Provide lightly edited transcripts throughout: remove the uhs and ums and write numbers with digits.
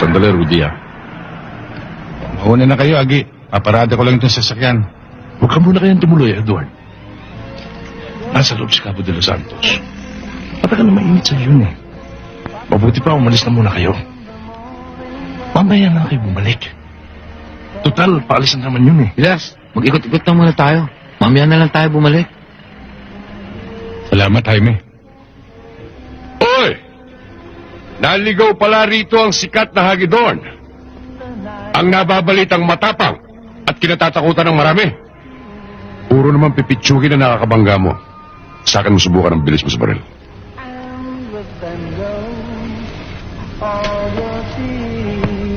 Sandali, Rudy, Mauna na kayo, Agi. Paparada ko lang itong sasakyan. Huwag ka muna kayang tumuloy, Edward. Nasa loob si Cabo de los Santos. Matagal na mainit sa yun, Mabuti pa, umalis na muna kayo. Mamaya na kayo bumalik. Total, paalis na naman yun, Silas, mag-ikot-ikot na muna tayo. Mamaya na lang tayo bumalik. Salamat, Jaime. Oy! Naligaw pala rito ang sikat na Hagidorn. Ang nababalitang matapang at kinatatakutan ng marami. Puro naman pipitsugin na nakakabangga mo. Sa akin mo subukan ang bilis mo sa baril.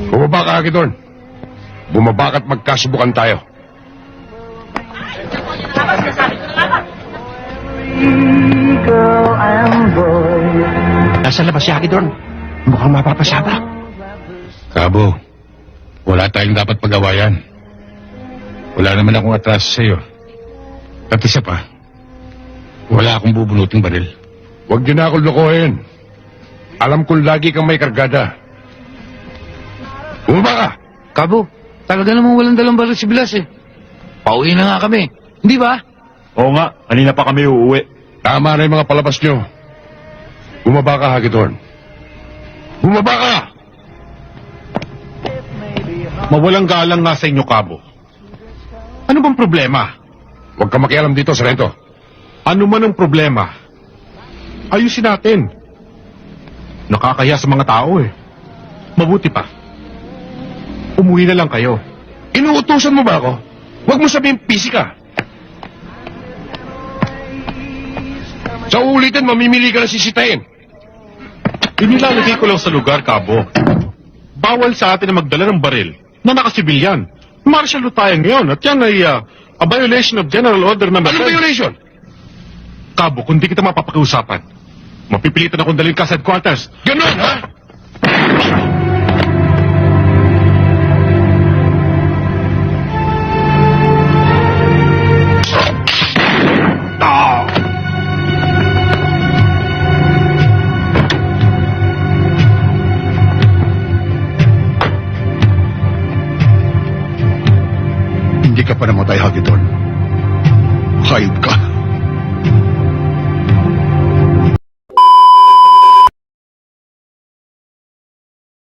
Bumaba ka, Hagidorn. Bumaba ka at magkasubukan tayo. Nasa labas si Hagidorn. Mukhang mapapasaba. Cabo, wala tayong dapat pag-awayan. Wala naman akong atraso sa'yo. At isa pa, wala akong bubunuting baril. Huwag niyo na akong lokohin. Alam kong lagi kang may kargada. Bumaba ka! Cabo, talaga namang walang dalang baril si Blas Pauwi na nga kami. Hindi ba? Oo nga, kanina pa kami uuwi. Tama na yung mga palabas niyo. Bumaba ka, Hagidorn. Bumaba ka! Mawalang galang nga sa inyo, Cabo. Ano bang problema? Huwag ka makialam dito, Sarento. Ano man ang problema, ayusin natin. Nakakahiya sa mga tao Mabuti pa. Umuwi na lang kayo. Inuutusan mo ba ako? Huwag mo sabihin pisi ka. Sa ulitin, mamimili ka na sisitahin. Inilalagay ko lang sa lugar, Cabo. Bawal sa atin na magdala ng baril na nakasibilyan. Martial law tayo ngayon at yan ay a violation of General Order No. 10. Anong violation? Cabo, kung di kita mapapakiusapan, mapipilitan akong dalhin ka sa headquarters. Ganun, ha? Hindi ka pa namatay, Hagidorn. Hayop ka.